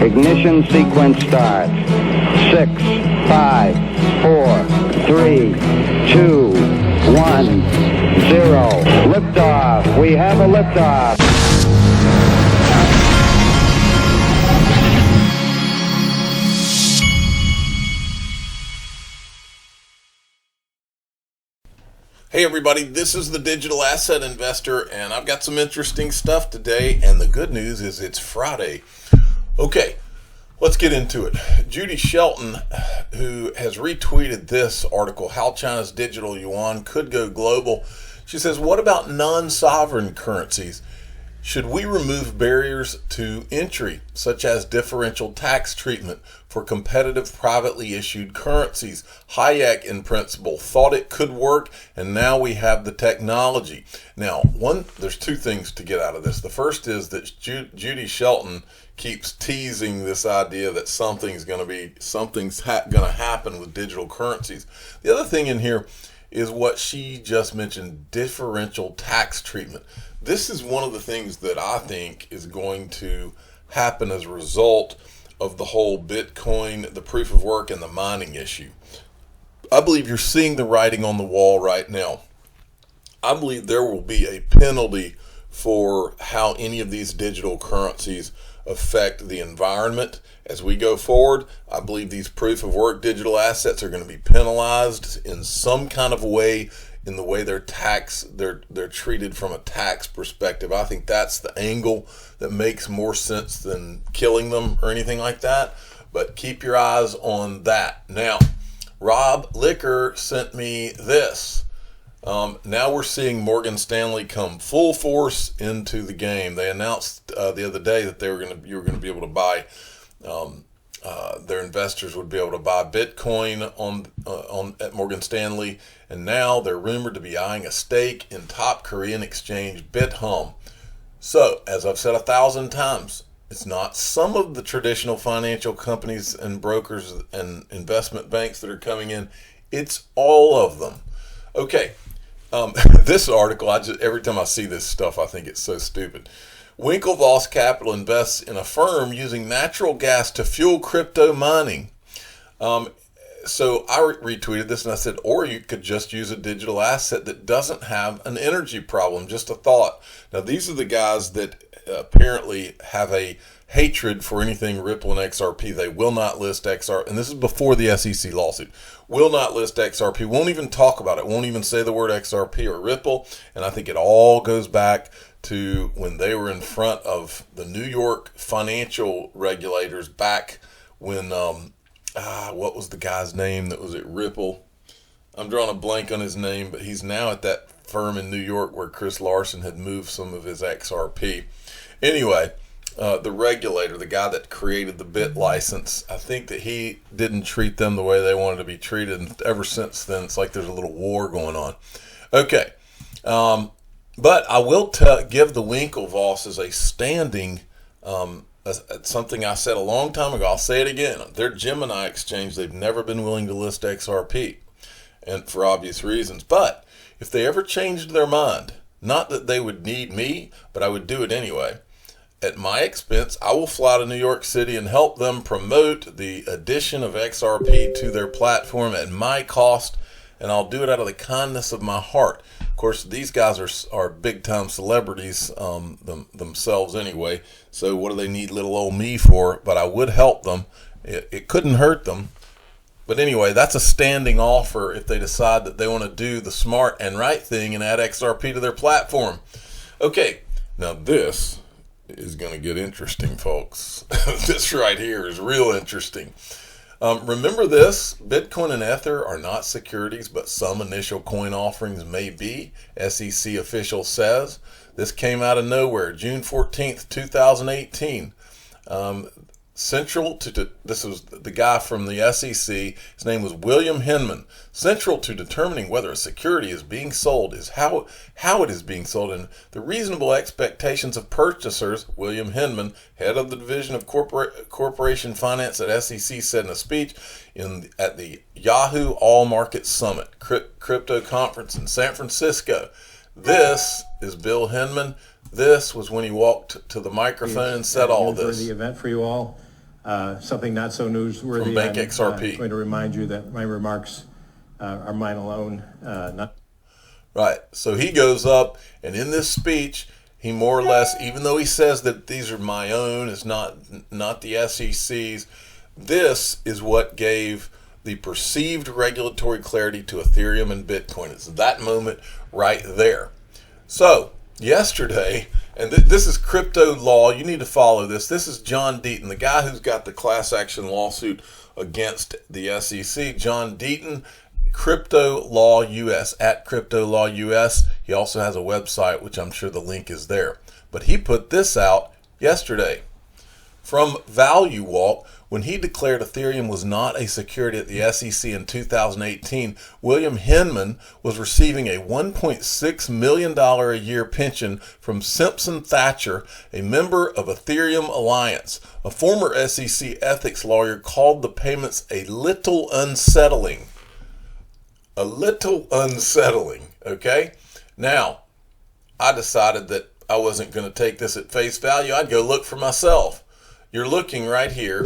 Ignition sequence starts. 6, 5, 4, 3, 2, 1, 0. Liftoff. We have a liftoff. Hey everybody, this is the Digital Asset Investor, and I've got some interesting stuff today, and the good news is it's Friday. Okay, let's get into it. Judy Shelton, who has retweeted this article, How China's Digital Yuan Could Go Global, she says, what about non-sovereign currencies? Should we remove barriers to entry, such as differential tax treatment for competitive privately issued currencies? Hayek, in principle, thought it could work, and now we have the technology. Now, there's two things to get out of this. The first is that Judy Shelton keeps teasing this idea that something's going to happen with digital currencies. The other thing in here is what she just mentioned, differential tax treatment. This is one of the things that I think is going to happen as a result of the whole Bitcoin, the proof of work, and the mining issue. I believe you're seeing the writing on the wall right now. I believe there will be a penalty for how any of these digital currencies affect the environment as we go forward. I believe these proof of work digital assets are going to be penalized in some kind of way, in the way they're treated from a tax perspective. I think that's the angle that makes more sense than killing them or anything like that. But keep your eyes on that. Now, Rob Licker sent me this. Now we're seeing Morgan Stanley come full force into the game. They announced the other day that you were going to be able to buy. Their investors would be able to buy Bitcoin at Morgan Stanley, and now they're rumored to be eyeing a stake in top Korean exchange Bithumb. So, as I've said 1,000 times, it's not some of the traditional financial companies and brokers and investment banks that are coming in. It's all of them. Okay, this article, every time I see this stuff, I think it's so stupid. Winklevoss Capital invests in a firm using natural gas to fuel crypto mining. So I retweeted this and I said, or you could just use a digital asset that doesn't have an energy problem. Just a thought. Now, these are the guys that apparently have a hatred for anything Ripple and XRP. They will not list XRP, and this is before the SEC lawsuit. Will not list XRP, won't even talk about it, won't even say the word XRP or Ripple, and I think it all goes back to when they were in front of the New York financial regulators back when, what was the guy's name that was at Ripple? I'm drawing a blank on his name, but he's now at that firm in New York where Chris Larson had moved some of his XRP. Anyway, the regulator, the guy that created the Bit license, I think that he didn't treat them the way they wanted to be treated. And ever since then, it's like there's a little war going on. Okay. But I will give the Winklevosses a standing, something I said a long time ago. I'll say it again. Their Gemini exchange, they've never been willing to list XRP, and for obvious reasons. But if they ever changed their mind, not that they would need me, but I would do it anyway. At my expense, I will fly to New York City and help them promote the addition of XRP to their platform at my cost, and I'll do it out of the kindness of my heart. Of course, these guys are big-time celebrities themselves anyway, so what do they need little old me for? But I would help them. It couldn't hurt them. But anyway, that's a standing offer if they decide that they want to do the smart and right thing and add XRP to their platform. Okay, now this is going to get interesting, folks. This right here is real interesting. Remember this, Bitcoin and Ether are not securities, but some initial coin offerings may be, SEC official says. This came out of nowhere, June 14th, 2018. Central to this was the guy from the SEC. His name was William Hinman. Central to determining whether a security is being sold is how it is being sold and the reasonable expectations of purchasers. William Hinman, head of the division of corporation finance at SEC, said in a speech at the Yahoo All Market Summit crypto conference in San Francisco. This is Bill Hinman. This was when he walked to the microphone and said all this. For the event for you all. Something not so newsworthy. From Bank XRP. I'm going to remind you that my remarks are mine alone. Right. So he goes up, and in this speech, he more or less, even though he says that these are my own, it's not the SEC's, this is what gave the perceived regulatory clarity to Ethereum and Bitcoin. It's that moment right there. So yesterday, and this is crypto law, you need to follow this. This is John Deaton, the guy who's got the class action lawsuit against the SEC. John Deaton, Crypto Law US, at Crypto Law US. He also has a website, which I'm sure the link is there. But he put this out yesterday from Value Walk. When he declared Ethereum was not a security at the SEC in 2018, William Hinman was receiving a $1.6 million a year pension from Simpson Thacher, a member of Ethereum Alliance. A former SEC ethics lawyer called the payments a little unsettling. A little unsettling, okay? Now, I decided that I wasn't going to take this at face value. I'd go look for myself. You're looking right here.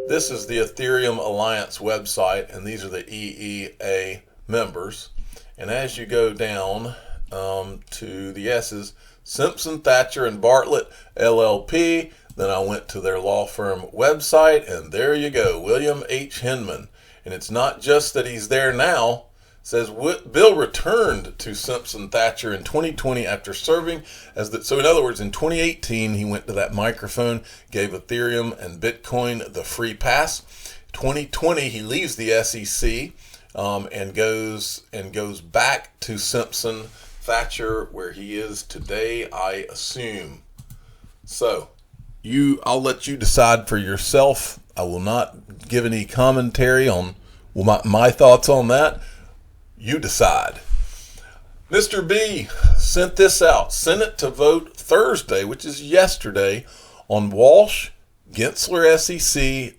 This is the Ethereum Alliance website, and these are the EEA members. And as you go down to the S's, Simpson, Thacher, and Bartlett, LLP. Then I went to their law firm website, and there you go, William H. Hinman. And it's not just that he's there now. Says Bill returned to Simpson Thacher in 2020 after serving as the, so in other words, in 2018 he went to that microphone, gave Ethereum and Bitcoin the free pass. 2020 he leaves the SEC and goes back to Simpson Thacher where he is today, I assume. So I'll let you decide for yourself. I will not give any commentary on my thoughts on that. You decide. Mr. B sent this out. Senate to vote Thursday, which is yesterday, on Walsh, Gensler, SEC,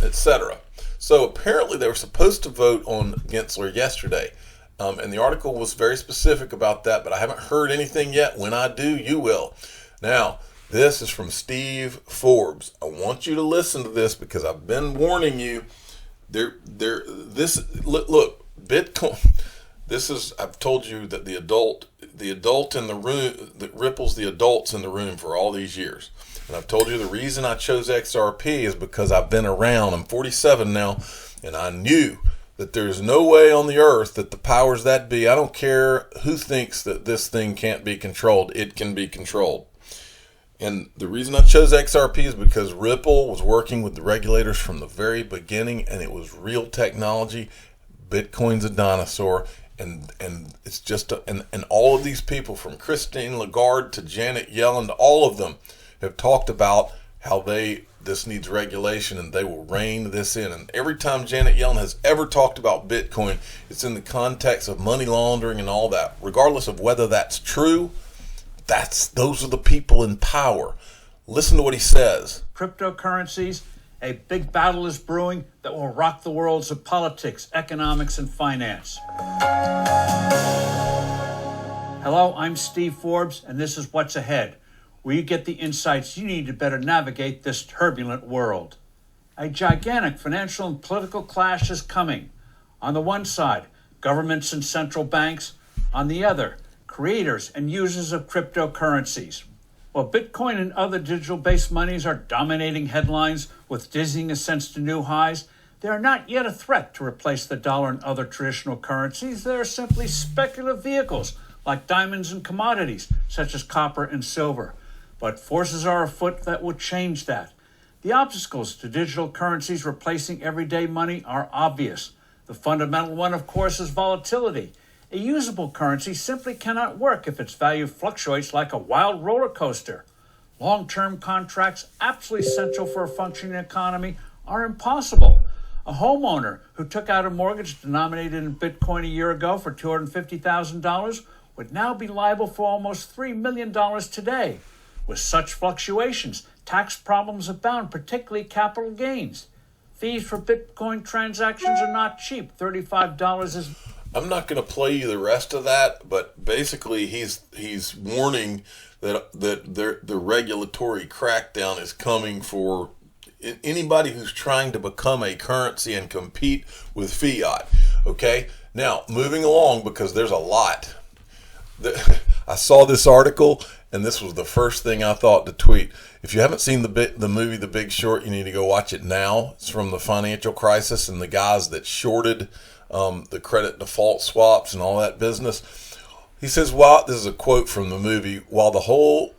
etc. So apparently they were supposed to vote on Gensler yesterday. And the article was very specific about that, but I haven't heard anything yet. When I do, you will. Now, this is from Steve Forbes. I want you to listen to this because I've been warning you. Look, Bitcoin, I've told you that the adult in the room, that Ripple's the adults in the room for all these years. And I've told you the reason I chose XRP is because I've been around. I'm 47 now, and I knew that there's no way on the earth that the powers that be, I don't care who thinks that this thing can't be controlled, it can be controlled. And the reason I chose XRP is because Ripple was working with the regulators from the very beginning, and it was real technology. Bitcoin's a dinosaur, and it's just and all of these people from Christine Lagarde to Janet Yellen, all of them have talked about how this needs regulation and they will rein this in. And every time Janet Yellen has ever talked about Bitcoin, it's in the context of money laundering and all that. Regardless of whether that's true, those are the people in power. Listen to what he says. Cryptocurrencies. A big battle is brewing that will rock the worlds of politics, economics, and finance. Hello, I'm Steve Forbes, and this is What's Ahead, where you get the insights you need to better navigate this turbulent world. A gigantic financial and political clash is coming. On the one side, governments and central banks. On the other, creators and users of cryptocurrencies. While Bitcoin and other digital-based monies are dominating headlines with dizzying ascents to new highs, they are not yet a threat to replace the dollar and other traditional currencies. They are simply speculative vehicles like diamonds and commodities, such as copper and silver. But forces are afoot that will change that. The obstacles to digital currencies replacing everyday money are obvious. The fundamental one, of course, is volatility. A usable currency simply cannot work if its value fluctuates like a wild roller coaster. Long-term contracts, absolutely essential for a functioning economy, are impossible. A homeowner who took out a mortgage denominated in Bitcoin a year ago for $250,000 would now be liable for almost $3 million today. With such fluctuations, tax problems abound, particularly capital gains. Fees for Bitcoin transactions are not cheap. $35 is... I'm not going to play you the rest of that, but basically he's warning that the regulatory crackdown is coming for anybody who's trying to become a currency and compete with fiat. Okay, now moving along, because there's a lot. I saw this article, and this was the first thing I thought to tweet. If you haven't seen the movie The Big Short, you need to go watch it now. It's from the financial crisis and the guys that shorted the credit default swaps and all that business. He says, this is a quote from the movie, while the whole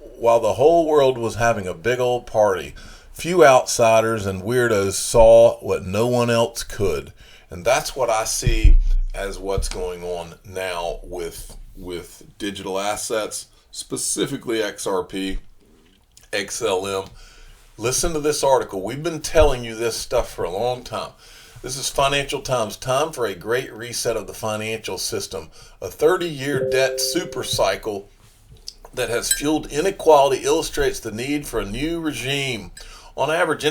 world was having a big old party, few outsiders and weirdos saw what no one else could. And that's what I see as what's going on now with digital assets, specifically XRP, XLM. Listen to this article. We've been telling you this stuff for a long time. This is Financial Times. Time for a great reset of the financial system. A 30-year debt super cycle that has fueled inequality illustrates the need for a new regime. On average,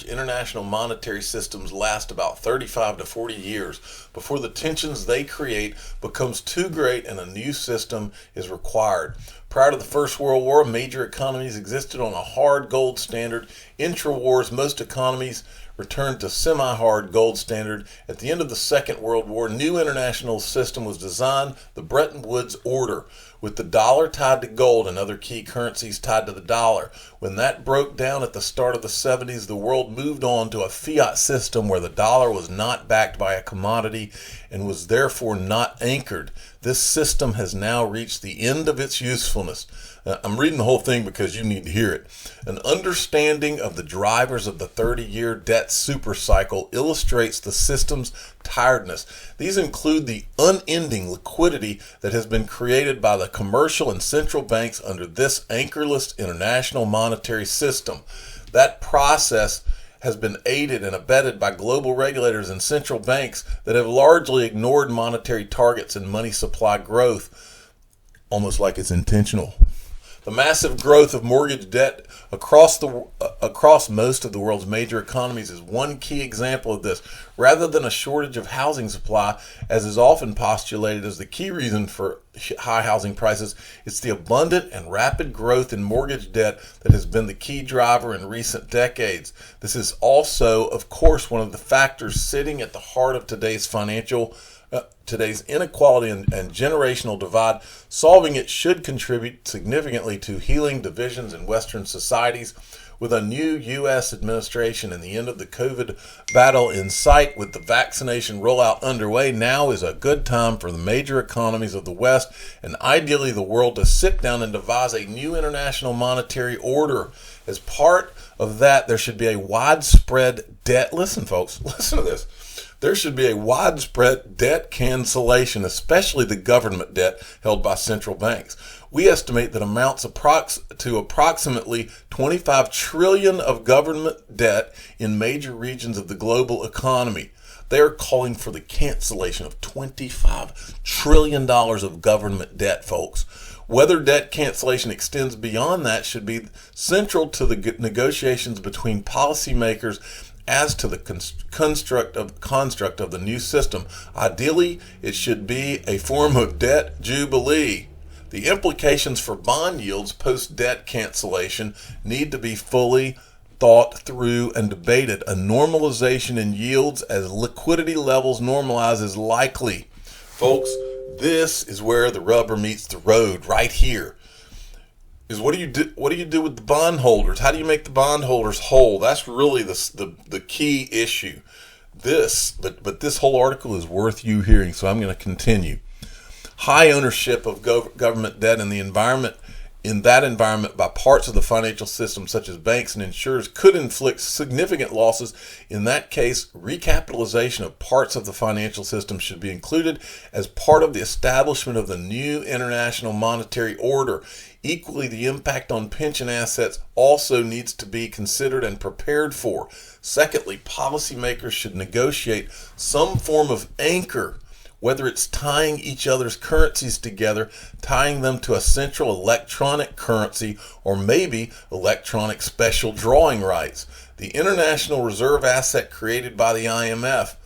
international monetary systems last about 35 to 40 years before the tensions they create becomes too great and a new system is required. Prior to the First World War, major economies existed on a hard gold standard. Intra-wars, most economies returned to semi-hard gold standard. At the end of the Second World War, new international system was designed, the Bretton Woods Order, with the dollar tied to gold and other key currencies tied to the dollar. When that broke down at the start of the 70s, the world moved on to a fiat system where the dollar was not backed by a commodity and was therefore not anchored. This system has now reached the end of its usefulness. I'm reading the whole thing because you need to hear it. An understanding of the drivers of the 30-year debt supercycle illustrates the system's tiredness. These include the unending liquidity that has been created by the commercial and central banks under this anchorless international monetary system. That process has been aided and abetted by global regulators and central banks that have largely ignored monetary targets and money supply growth, almost like it's intentional. The massive growth of mortgage debt across most of the world's major economies is one key example of this. Rather than a shortage of housing supply, as is often postulated as the key reason for high housing prices, it's the abundant and rapid growth in mortgage debt that has been the key driver in recent decades. This is also, of course, one of the factors sitting at the heart of today's inequality and generational divide. Solving it should contribute significantly to healing divisions in Western societies. With a new U.S. administration and the end of the COVID battle in sight, with the vaccination rollout underway, now is a good time for the major economies of the West and ideally the world to sit down and devise a new international monetary order. As part of that, there should be a widespread debt. Listen, folks, listen to this. There should be a widespread debt cancellation, especially the government debt held by central banks. We estimate that amounts to approximately 25 trillion of government debt in major regions of the global economy. They are calling for the cancellation of $25 trillion of government debt, folks. Whether debt cancellation extends beyond that should be central to the negotiations between policymakers as to the construct of the new system. Ideally, it should be a form of debt jubilee. The implications for bond yields post-debt cancellation need to be fully thought through and debated. A normalization in yields as liquidity levels normalize is likely. Folks, this is where the rubber meets the road, right here. Is what do you do with the bondholders? How do you make the bondholders whole? That's really the key issue. But this whole article is worth you hearing, so I'm going to continue. High ownership of government debt in that environment by parts of the financial system, such as banks and insurers, could inflict significant losses. In that case, recapitalization of parts of the financial system should be included as part of the establishment of the new international monetary order. Equally, the impact on pension assets also needs to be considered and prepared for. Secondly, policymakers should negotiate some form of anchor, whether it's tying each other's currencies together, tying them to a central electronic currency, or maybe electronic special drawing rights. The international reserve asset created by the IMF.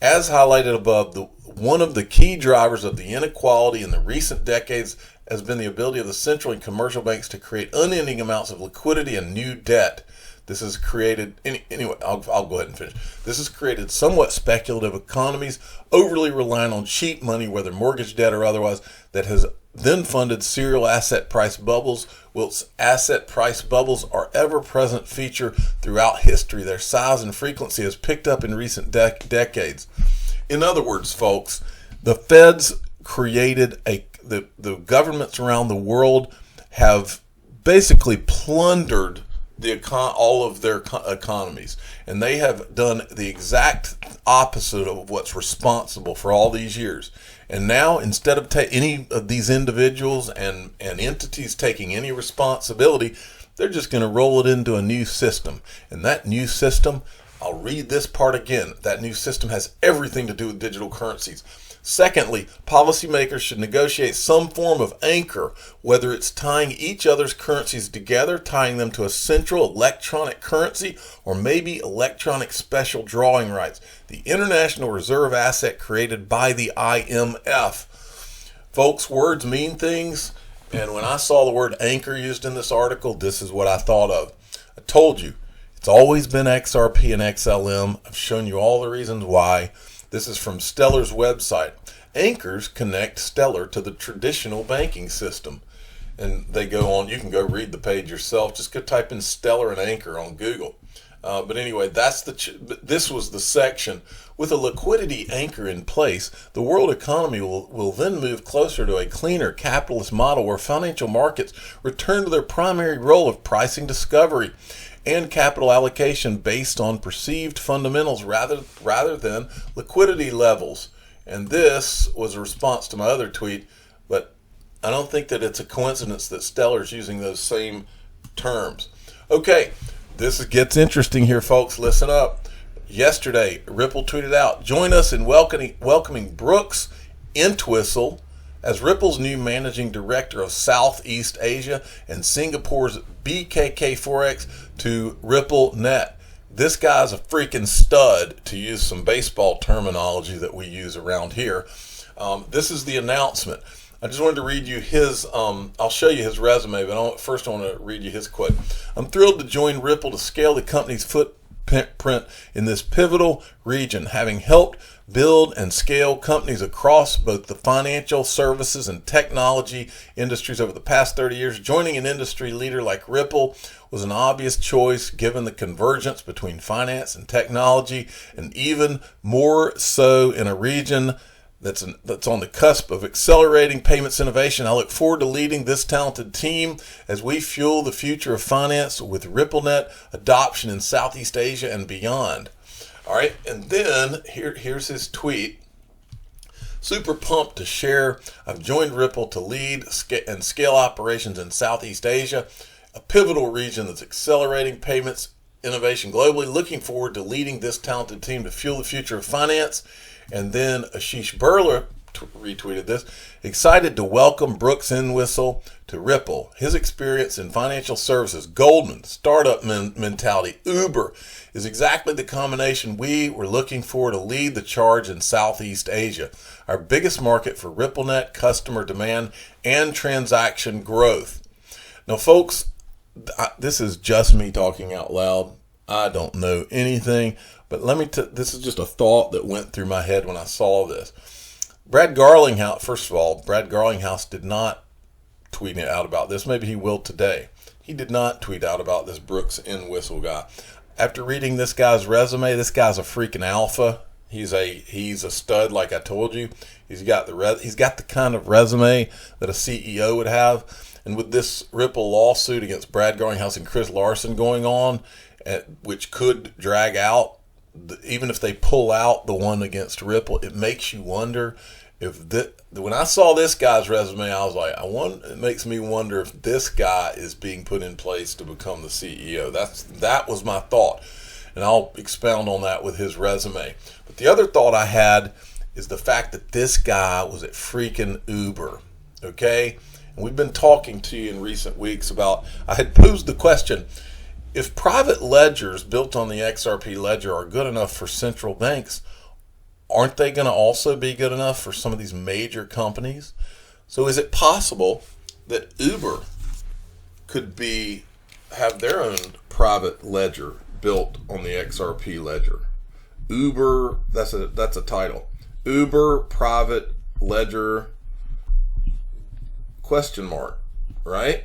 As highlighted above, one of the key drivers of the inequality in the recent decades has been the ability of the central and commercial banks to create unending amounts of liquidity and new debt. This has created, anyway, I'll go ahead and finish. This has created somewhat speculative economies, overly reliant on cheap money, whether mortgage debt or otherwise, that has then funded serial asset price bubbles. Whilst asset price bubbles are ever-present feature throughout history, their size and frequency has picked up in recent decades. In other words, folks, the Feds created the governments around the world have basically plundered all of their economies, and they have done the exact opposite of what's responsible for all these years. And now, instead of any of these individuals and entities taking any responsibility, they're just going to roll it into a new system. And that new system, I'll read this part again, that new system has everything to do with digital currencies. Secondly, policymakers should negotiate some form of anchor, whether it's tying each other's currencies together, tying them to a central electronic currency, or maybe electronic special drawing rights, the international reserve asset created by the IMF. Folks, words mean things, and when I saw the word anchor used in this article, this is what I thought of. I told you, it's always been XRP and XLM. I've shown you all the reasons why. This is from Stellar's website. Anchors connect Stellar to the traditional banking system. And they go on, you can go read the page yourself. Just go type in Stellar and Anchor on Google. But anyway, this was the section. With a liquidity anchor in place, the world economy will then move closer to a cleaner capitalist model where financial markets return to their primary role of pricing discovery and capital allocation based on perceived fundamentals rather than liquidity levels. And this was a response to my other tweet, but I don't think that it's a coincidence that Stellar's using those same terms. Okay, this gets interesting here, folks. Listen up. Yesterday, Ripple tweeted out, join us in welcoming Brooks Entwistle as Ripple's new managing director of Southeast Asia and Singapore's BKK Forex to RippleNet. This guy's a freaking stud, to use some baseball terminology that we use around here. This is the announcement. I just wanted to read you his, I'll show you his resume, but first I want to read you his quote. I'm thrilled to join Ripple to scale the company's footprint in this pivotal region, having helped build and scale companies across both the financial services and technology industries over the past 30 years. Joining an industry leader like Ripple was an obvious choice given the convergence between finance and technology, and even more so in a region that's on the cusp of accelerating payments innovation. I look forward to leading this talented team as we fuel the future of finance with RippleNet adoption in Southeast Asia and beyond. All right, and then here's his tweet. Super pumped to share. I've joined Ripple to lead and scale operations in Southeast Asia, a pivotal region that's accelerating payments innovation globally. Looking forward to leading this talented team to fuel the future of finance. And then Ashish Burla retweeted this. Excited to welcome Brooks Entwistle to Ripple. His experience in financial services, Goldman, startup mentality, Uber, is exactly the combination we were looking for to lead the charge in Southeast Asia, our biggest market for RippleNet customer demand and transaction growth. Now, folks, this is just me talking out loud. I don't know anything, but this is just a thought that went through my head when I saw this. Brad Garlinghouse, first of all, Brad Garlinghouse did not tweet out about this. Maybe he will today. He did not tweet out about this Brooks Entwistle guy. After reading this guy's resume, this guy's a freaking alpha. He's a stud, like I told you. He's got the kind of resume that a CEO would have. And with this Ripple lawsuit against Brad Garlinghouse and Chris Larson going on, which could drag out, even if they pull out the one against Ripple, it makes you wonder when I saw this guy's resume, I was like, it makes me wonder if this guy is being put in place to become the CEO. That was my thought, and I'll expound on that with his resume. But the other thought I had is the fact that this guy was at freaking Uber, okay? And we've been talking to you in recent weeks about, I had posed the question, if private ledgers built on the XRP ledger are good enough for central banks, aren't they going to also be good enough for some of these major companies? So is it possible that Uber could be have their own private ledger built on the XRP ledger. Uber, that's a title. Uber private ledger ? Right?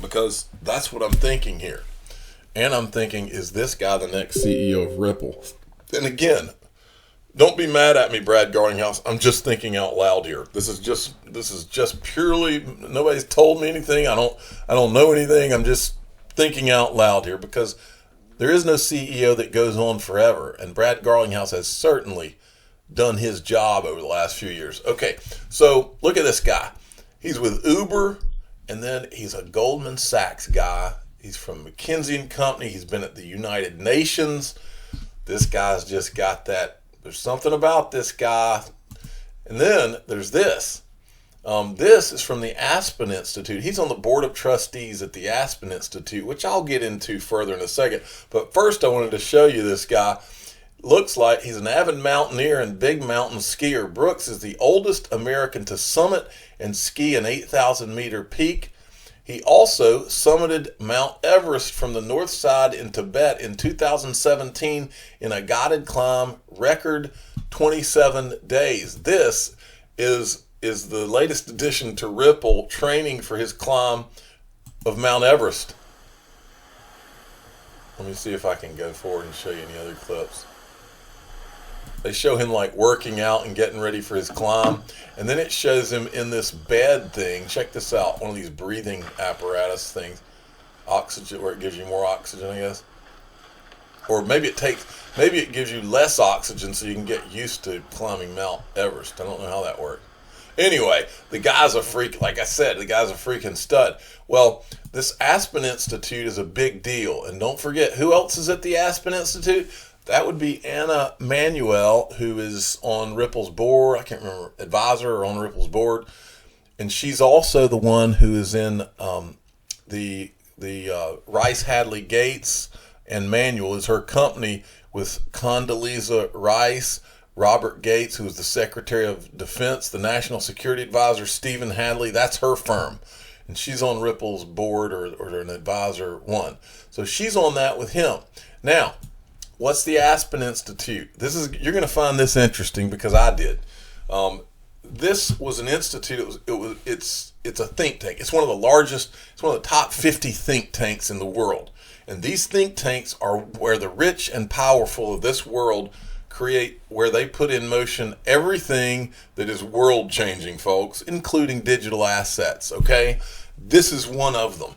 Because that's what I'm thinking here. And I'm thinking, is this guy the next CEO of Ripple? And again, don't be mad at me, Brad Garlinghouse. I'm just thinking out loud here. This is just purely, nobody's told me anything. I don't know anything. I'm just thinking out loud here because there is no CEO that goes on forever. And Brad Garlinghouse has certainly done his job over the last few years. Okay, so look at this guy. He's with Uber, and then he's a Goldman Sachs guy. He's from McKinsey & Company. He's been at the United Nations. This guy's just got that. There's something about this guy. And then there's this. This is from the Aspen Institute. He's on the board of trustees at the Aspen Institute, which I'll get into further in a second. But first I wanted to show you this guy. Looks like he's an avid mountaineer and big mountain skier. Brooks is the oldest American to summit and ski an 8,000-meter peak. He also summited Mount Everest from the north side in Tibet in 2017 in a guided climb, record 27 days. This is the latest addition to Ripple, training for his climb of Mount Everest. Let me see if I can go forward and show you any other clips. They show him like working out and getting ready for his climb. And then it shows him in this bed thing. Check this out. One of these breathing apparatus things. Oxygen, where it gives you more oxygen, I guess. Or maybe it gives you less oxygen so you can get used to climbing Mount Everest. I don't know how that works. Anyway, the guy's a freak. Like I said, the guy's a freaking stud. Well, this Aspen Institute is a big deal. And don't forget, who else is at the Aspen Institute? That would be Anna Manuel, who is on Ripple's board. I can't remember, advisor or on Ripple's board. And she's also the one who is in the Rice Hadley Gates, and Manuel is her company with Condoleezza Rice, Robert Gates, who is the Secretary of Defense, the National Security Advisor, Stephen Hadley. That's her firm. And she's on Ripple's board or an advisor one. So she's on that with him. Now, what's the Aspen Institute? You're going to find this interesting because I did. This was an institute. It's a think tank. It's one of the largest. It's one of the top 50 think tanks in the world. And these think tanks are where the rich and powerful of this world create, where they put in motion everything that is world changing, folks, including digital assets. Okay, this is one of them.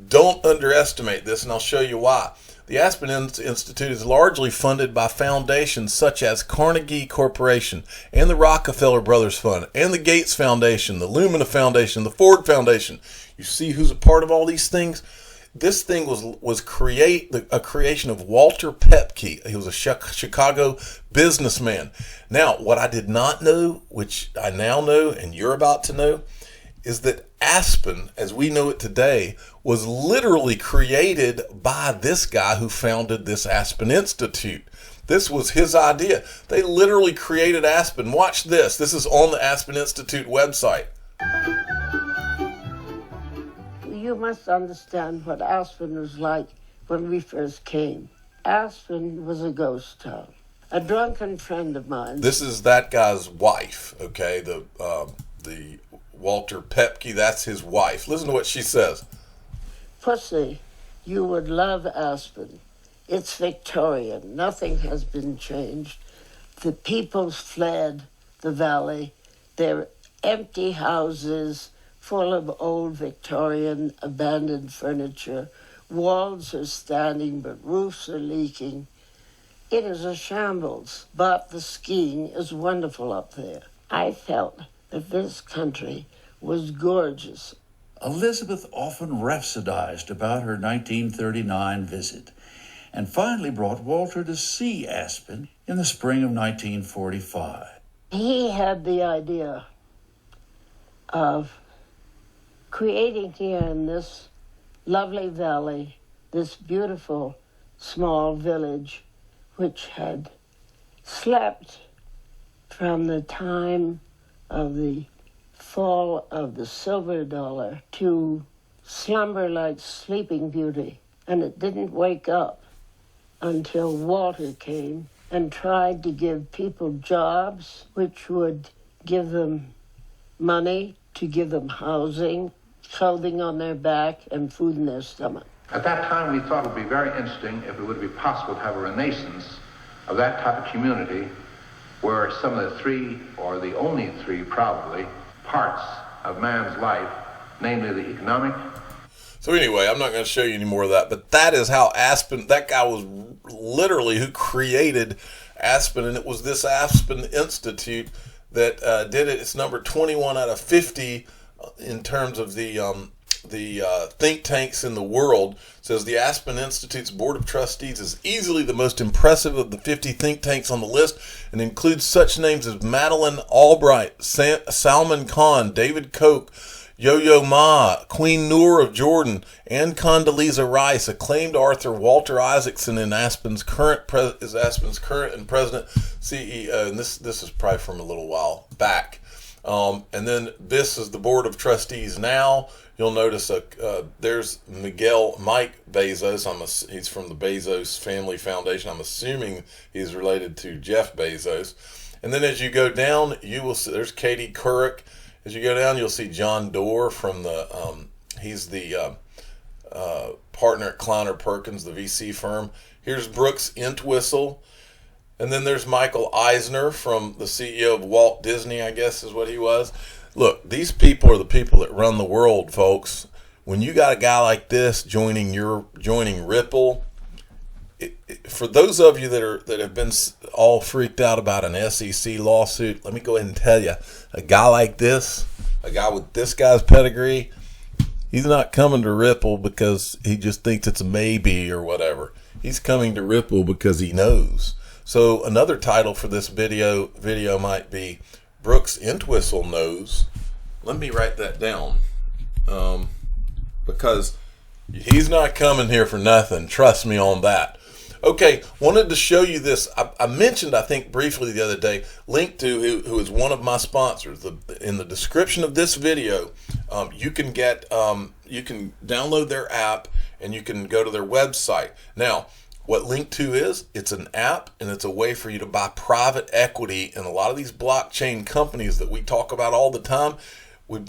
Don't underestimate this, and I'll show you why. The Aspen Institute is largely funded by foundations such as Carnegie Corporation and the Rockefeller Brothers Fund and the Gates Foundation, the Lumina Foundation, the Ford Foundation. You see who's a part of all these things? This thing was a creation of Walter Pepke. He was a Chicago businessman. Now, what I did not know, which I now know and you're about to know, is that Aspen, as we know it today, was literally created by this guy who founded this Aspen Institute. This was his idea. They literally created Aspen. Watch this. This is on the Aspen Institute website. You must understand what Aspen was like when we first came. Aspen was a ghost town. A drunken friend of mine. This is that guy's wife, okay? The Walter Pepke, that's his wife. Listen to what she says. Pussy, you would love Aspen. It's Victorian. Nothing has been changed. The people's fled the valley. They're empty houses full of old Victorian abandoned furniture. Walls are standing, but roofs are leaking. It is a shambles, but the skiing is wonderful up there. I felt that this country was gorgeous. Elizabeth often rhapsodized about her 1939 visit and finally brought Walter to see Aspen in the spring of 1945. He had the idea of creating here in this lovely valley, this beautiful small village which had slept from the time of the fall of the silver dollar to slumber like Sleeping Beauty, and it didn't wake up until Walter came and tried to give people jobs, which would give them money, to give them housing, clothing on their back, and food in their stomach. At that time, we thought it would be very interesting if it would be possible to have a renaissance of that type of community where some of the three, or the only three probably, parts of man's life, namely the economic. So anyway, I'm not going to show you any more of that, but that is how Aspen, that guy was literally who created Aspen, and it was this Aspen Institute that did it. It's number 21 out of 50 in terms of the think tanks in the world. It says the Aspen Institute's Board of Trustees is easily the most impressive of the 50 think tanks on the list and includes such names as Madeleine Albright, Salman Khan, David Koch, Yo-Yo Ma, Queen Noor of Jordan, and Condoleezza Rice. Acclaimed author Walter Isaacson in Aspen's current and president CEO, and this is probably from a little while back. And then this is the Board of Trustees now. You'll notice there's Mike Bezos. He's from the Bezos Family Foundation. I'm assuming he's related to Jeff Bezos. And then as you go down, you will see there's Katie Couric. As you go down, you'll see John Doerr from he's the partner at Kleiner Perkins, the VC firm. Here's Brooks Entwistle. And then there's Michael Eisner, from the CEO of Walt Disney, I guess is what he was. Look, these people are the people that run the world, folks. When you got a guy like this joining Ripple, for those of you that have been all freaked out about an SEC lawsuit, let me go ahead and tell you, a guy like this, a guy with this guy's pedigree, he's not coming to Ripple because he just thinks it's a maybe or whatever. He's coming to Ripple because he knows. So another title for this video might be Brooks Entwistle Knows. Let me write that down, because he's not coming here for nothing. Trust me on that. Okay, wanted to show you this. I mentioned, I think briefly the other day, Link2, who is one of my sponsors. In the description of this video, you can download their app and you can go to their website. Now, what Link2 is, it's an app, and it's a way for you to buy private equity in a lot of these blockchain companies that we talk about all the time.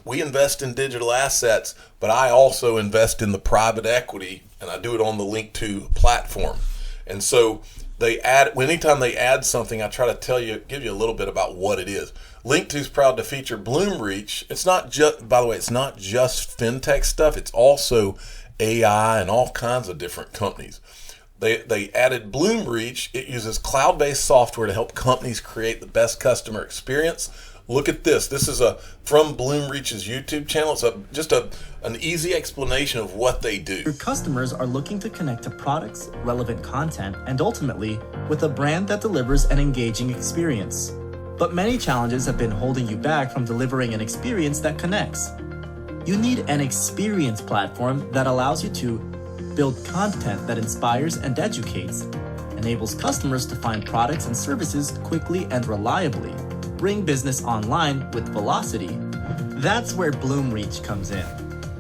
We invest in digital assets, but I also invest in the private equity, and I do it on the Link2 platform. And so anytime they add something, I try to give you a little bit about what it is. Link2 is proud to feature Bloomreach. It's not just, by the way, it's not just fintech stuff. It's also AI and all kinds of different companies. They added Bloomreach. It uses cloud-based software to help companies create the best customer experience. Look at this. This is from Bloomreach's YouTube channel. It's just an easy explanation of what they do. Your customers are looking to connect to products, relevant content, and ultimately with a brand that delivers an engaging experience. But many challenges have been holding you back from delivering an experience that connects. You need an experience platform that allows you to build content that inspires and educates, enables customers to find products and services quickly and reliably, bring business online with velocity. That's where Bloomreach comes in.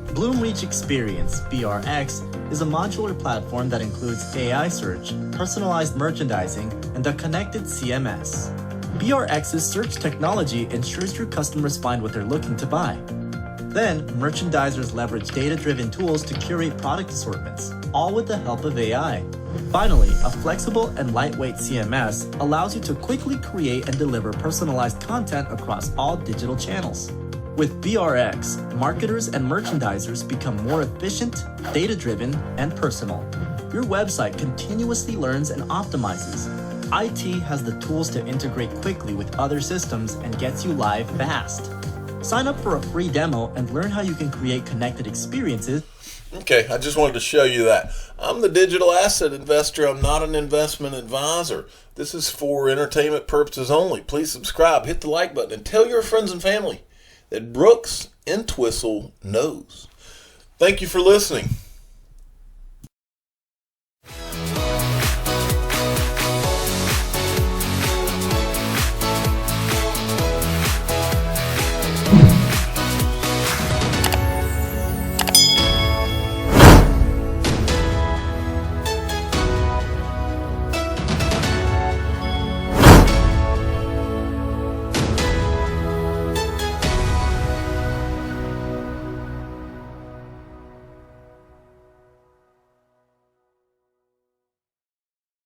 Bloomreach Experience, BRX, is a modular platform that includes AI search, personalized merchandising, and a connected CMS. BRX's search technology ensures your customers find what they're looking to buy. Then, merchandisers leverage data-driven tools to curate product assortments, all with the help of AI. Finally, a flexible and lightweight CMS allows you to quickly create and deliver personalized content across all digital channels. With BRX, marketers and merchandisers become more efficient, data-driven, and personal. Your website continuously learns and optimizes. IT has the tools to integrate quickly with other systems and gets you live fast. Sign up for a free demo and learn how you can create connected experiences. Okay, I just wanted to show you that. I'm the digital asset investor. I'm not an investment advisor. This is for entertainment purposes only. Please subscribe, hit the like button, and tell your friends and family that Brooks Entwistle knows. Thank you for listening.